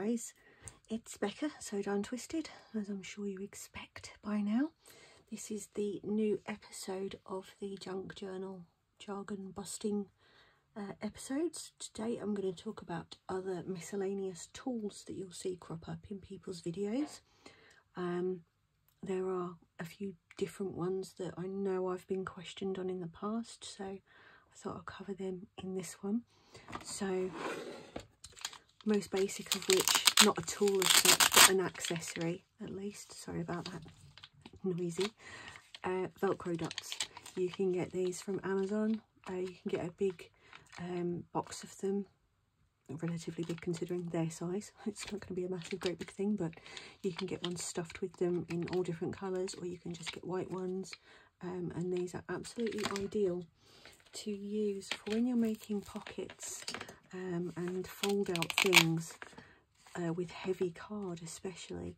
guys, it's Becca, so Darn Twisted, as I'm sure you expect by now. This is the new episode of the Junk Journal jargon busting episodes. Today I'm going to talk about other miscellaneous tools that you'll see crop up in people's videos. There are a few different ones that I know I've been questioned on in the past, so I thought I'll cover them in this one. So, most basic of which, not a tool as such, but an accessory at least. Sorry about that, noisy. Velcro dots. You can get these from Amazon. You can get a big box of them, relatively big considering their size. It's not going to be a massive great big thing, but you can get ones stuffed with them in all different colours, or you can just get white ones, and these are absolutely ideal to use for when you're making pockets and fold out things with heavy card especially.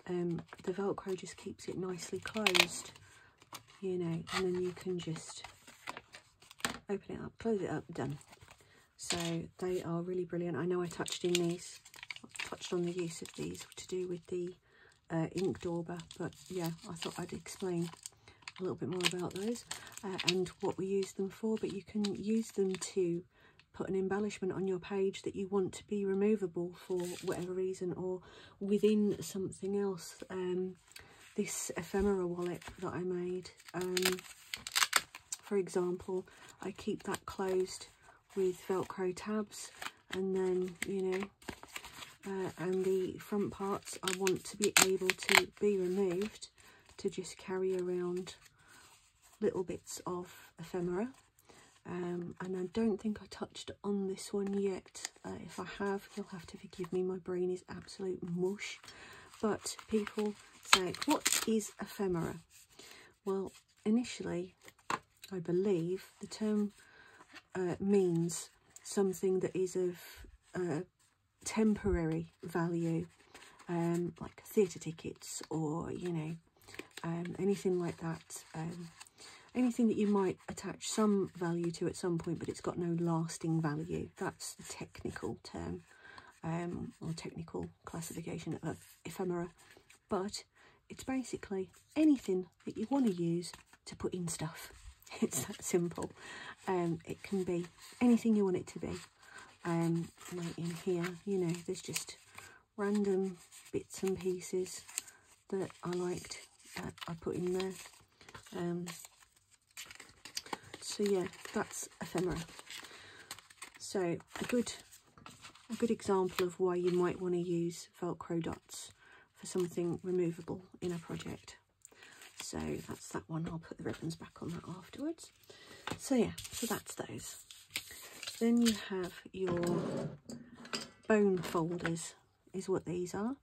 The Velcro just keeps it nicely closed, you know, and then you can just open it up, close it up, done. So they are really brilliant. I know I touched on the use of these to do with the ink dauber, but yeah, I thought I'd explain a little bit more about those and what we use them for. But you can use them to put an embellishment on your page that you want to be removable for whatever reason, or within something else. This ephemera wallet that I made, for example, I keep that closed with Velcro tabs, and then, you know, and the front parts I want to be able to be removed to just carry around little bits of ephemera. And I don't think I touched on this one yet. If I have, you'll have to forgive me, my brain is absolute mush. But people say, what is ephemera? Well, initially, I believe the term means something that is of temporary value, like theatre tickets, or, you know, anything like that. Anything that you might attach some value to at some point, but it's got no lasting value. That's the technical term, or technical classification of ephemera. But it's basically anything that you want to use to put in stuff. It's that simple. It can be anything you want it to be. Like in here, you know, there's just random bits and pieces that I liked. I put in there. So yeah, that's ephemera. So a good example of why you might want to use Velcro dots for something removable in a project. So that's that one. I'll put the ribbons back on that afterwards. So yeah, so that's those. Then you have your bone folders, is what these are.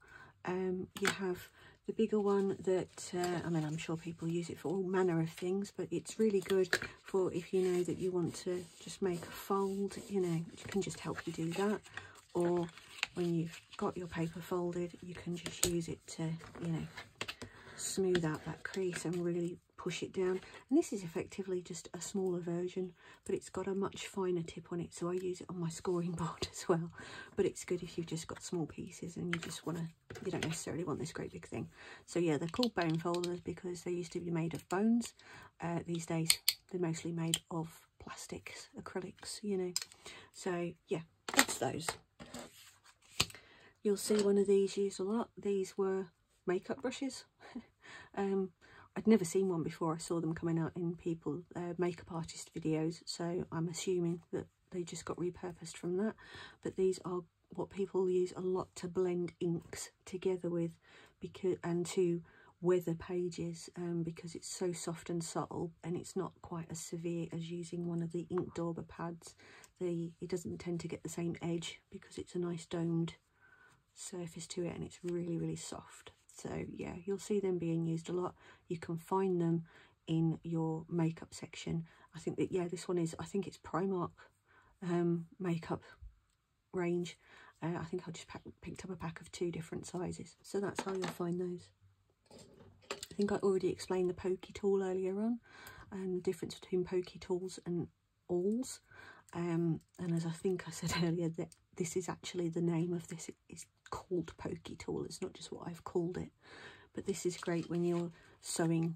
You have the bigger one that, I mean, I'm sure people use it for all manner of things, but it's really good for if you know that you want to just make a fold, you know, it can just help you do that. Or when you've got your paper folded, you can just use it to, you know, smooth out that crease and really push it down. And this is effectively just a smaller version, but it's got a much finer tip on it, so I use it on my scoring board as well. But it's good if you've just got small pieces and you just want to, you don't necessarily want this great big thing. So yeah, they're called bone folders because they used to be made of bones. These days they're mostly made of plastics, acrylics, you know. So yeah, that's those. You'll see one of these used a lot. These were makeup brushes. I'd never seen one before. I saw them coming out in people makeup artist videos, so I'm assuming that they just got repurposed from that. But these are what people use a lot to blend inks together with, because and to weather pages, because it's so soft and subtle, and it's not quite as severe as using one of the ink dauber pads. It doesn't tend to get the same edge because it's a nice domed surface to it, and it's really, really soft. So yeah, you'll see them being used a lot. You can find them in your makeup section. I think that, yeah, this one is, I think it's Primark makeup range. I think I just picked up a pack of 2 different sizes. So that's how you'll find those. I think I already explained the pokey tool earlier on, and the difference between pokey tools and awls. And as I think I said earlier, that this is actually the name of this. It's called Pokey Tool. It's not just what I've called it. But this is great when you're sewing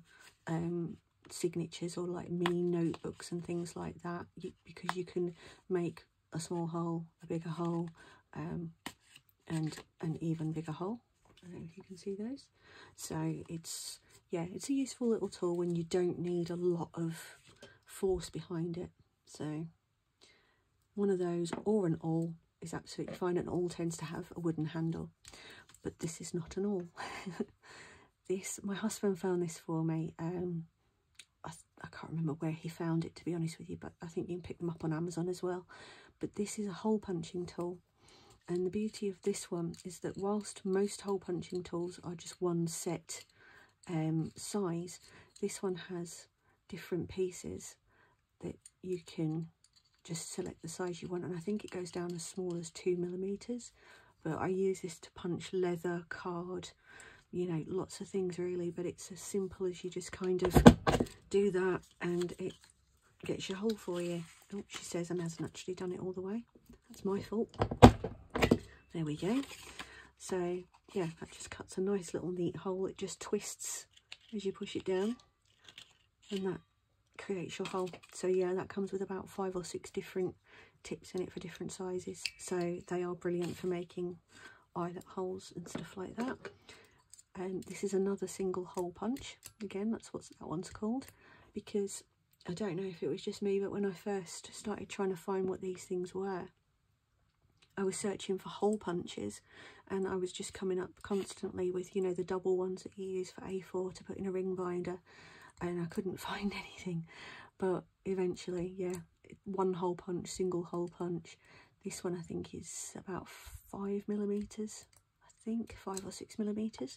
signatures or like mini notebooks and things like that, because you can make a small hole, a bigger hole, and an even bigger hole. I don't know if you can see those. So it's, yeah, it's a useful little tool when you don't need a lot of force behind it. So one of those or an awl is absolutely fine. An awl tends to have a wooden handle, but this is not an awl. This, my husband found this for me. I can't remember where he found it, to be honest with you, but I think you can pick them up on Amazon as well. But this is a hole punching tool, and the beauty of this one is that whilst most hole punching tools are just one set size, this one has different pieces that you can just select the size you want, and I think it goes down as small as 2mm. But I use this to punch leather, card, you know, lots of things really. But it's as simple as you just kind of do that and it gets your hole for you. Oh, she says, and hasn't actually done it all the way. That's my fault. There we go. So yeah, that just cuts a nice little neat hole. It just twists as you push it down, and that creates your hole. So yeah, that comes with about 5 or 6 different tips in it for different sizes. So they are brilliant for making eyelet holes and stuff like that. And this is another single hole punch. Again, that's what that one's called, because I don't know if it was just me, but when I first started trying to find what these things were, I was searching for hole punches, and I was just coming up constantly with, you know, the double ones that you use for A4 to put in a ring binder, and I couldn't find anything. But eventually, yeah, one hole punch, single hole punch. This one I think is about 5mm, I think 5 or 6mm,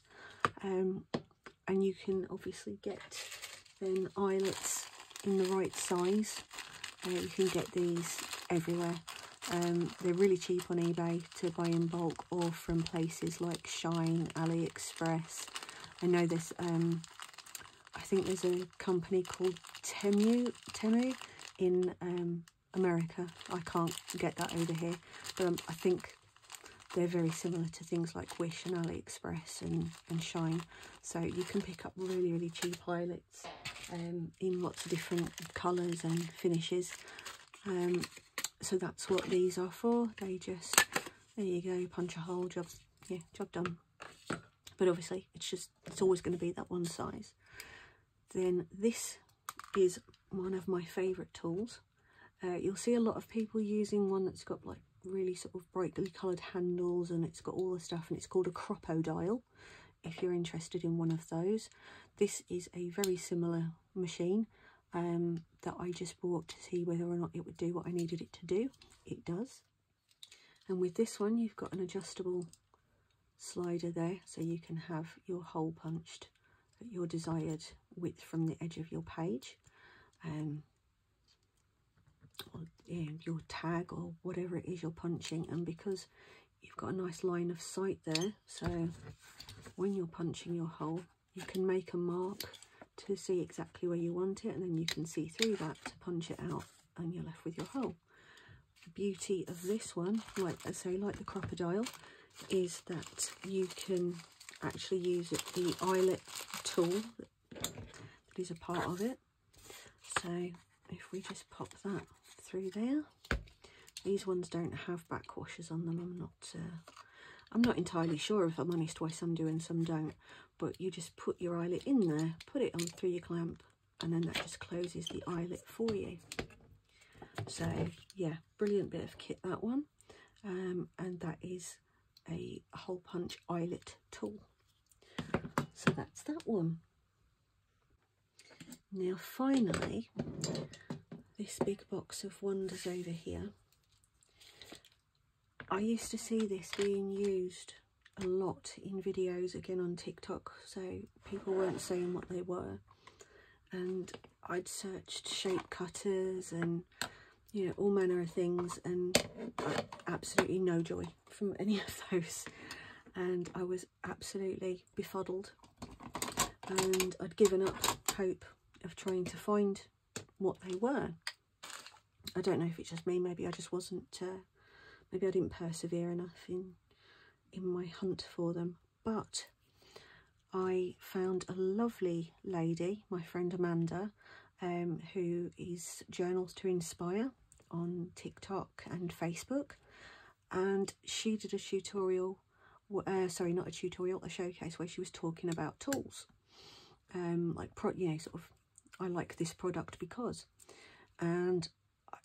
and you can obviously get then eyelets in the right size. You can get these everywhere. They're really cheap on eBay to buy in bulk, or from places like Shine, AliExpress. I know there's I think there's a company called Temu in America. I can't get that over here, but I think they're very similar to things like Wish and AliExpress and Shine. So you can pick up really, really cheap eyelets in lots of different colours and finishes. So that's what these are for. They just, there you go, punch a hole, job done. But obviously it's always going to be that one size. Then this is one of my favourite tools. You'll see a lot of people using one that's got like really sort of brightly coloured handles, and it's got all the stuff, and it's called a crocodile, if you're interested in one of those. This is a very similar machine that I just bought to see whether or not it would do what I needed it to do. It does. And with this one, you've got an adjustable slider there, so you can have your hole punched at your desired width from the edge of your page, or your tag, or whatever it is you're punching. And because you've got a nice line of sight there, so when you're punching your hole, you can make a mark to see exactly where you want it, and then you can see through that to punch it out, and you're left with your hole. The beauty of this one, like I say, like the crocodile, is that you can actually use the eyelet tool that is a part of it. So if we just pop that through there, these ones don't have back washers on them. I'm not entirely sure, if I'm honest, why some do and some don't, but you just put your eyelet in there, put it on through your clamp, and then that just closes the eyelet for you. So yeah, brilliant bit of kit, that one. And that is a hole punch eyelet tool. So that's that one. Now finally, this big box of wonders over here. I used to see this being used a lot in videos, again on TikTok, so people weren't saying what they were, and I'd searched shape cutters and, you know, all manner of things, and absolutely no joy from any of those, and I was absolutely befuddled, and I'd given up hope of trying to find what they were. I don't know if it's just me, maybe I just wasn't maybe I didn't persevere enough in my hunt for them. But I found a lovely lady, my friend Amanda, who is Journals to Inspire on TikTok and Facebook, and she did a tutorial, sorry, not a tutorial, a showcase where she was talking about tools, like you know, sort of, I like this product because, and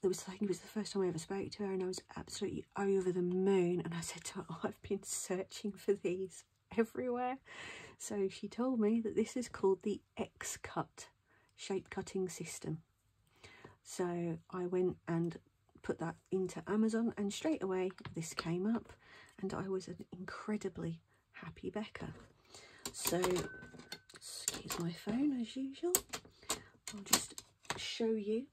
it was the first time I ever spoke to her, and I was absolutely over the moon. And I said to her, oh, I've been searching for these everywhere. So she told me that this is called the X-Cut shape cutting system. So I went and put that into Amazon, and straight away this came up, and I was an incredibly happy Becca. So excuse my phone as usual. I'll just show you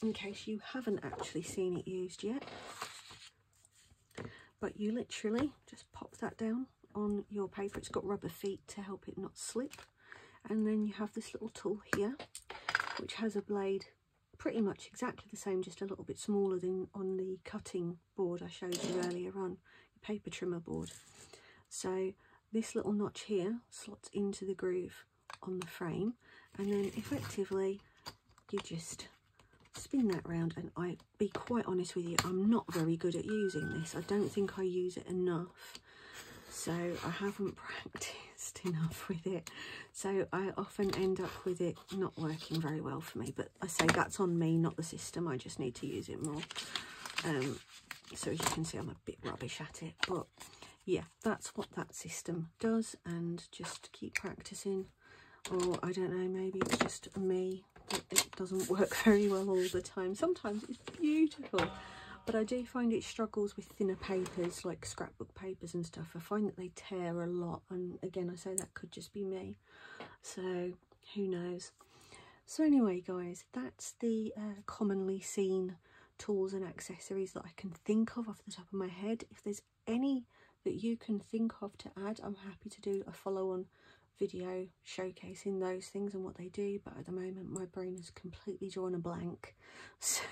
in case you haven't actually seen it used yet. But you literally just pop that down on your paper. It's got rubber feet to help it not slip, and then you have this little tool here which has a blade pretty much exactly the same, just a little bit smaller than on the cutting board I showed you earlier on, the paper trimmer board. So this little notch here slots into the groove on the frame, and then effectively you just spin that round. And I be quite honest with you, I'm not very good at using this. I don't think I use it enough, so I haven't practiced enough with it, so I often end up with it not working very well for me. But I say that's on me, not the system. I just need to use it more. So as you can see, I'm a bit rubbish at it, but yeah, that's what that system does. And just keep practicing, or I don't know, maybe it's just me that it doesn't work very well all the time. Sometimes it's beautiful, but I do find it struggles with thinner papers like scrapbook papers and stuff. I find that they tear a lot, and again, I say that could just be me, so who knows. So anyway guys, that's the commonly seen tools and accessories that I can think of off the top of my head. If there's any that you can think of to add, I'm happy to do a follow-on video showcasing those things and what they do, but at the moment my brain is completely drawn a blank. So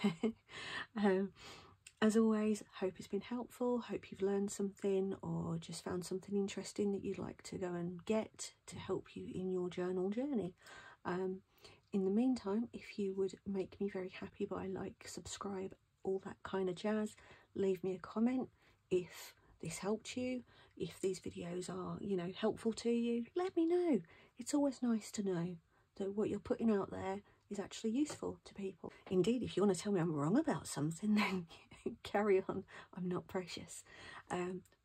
as always, hope it's been helpful, hope you've learned something or just found something interesting that you'd like to go and get to help you in your journal journey. In the meantime, if you would make me very happy by like, subscribe, all that kind of jazz, leave me a comment if this helped you, if these videos are, you know, helpful to you, let me know. It's always nice to know that what you're putting out there is actually useful to people. Indeed, if you want to tell me I'm wrong about something, then carry on. I'm not precious.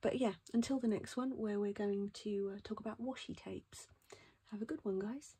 But yeah, until the next one, where we're going to talk about washi tapes. Have a good one, guys.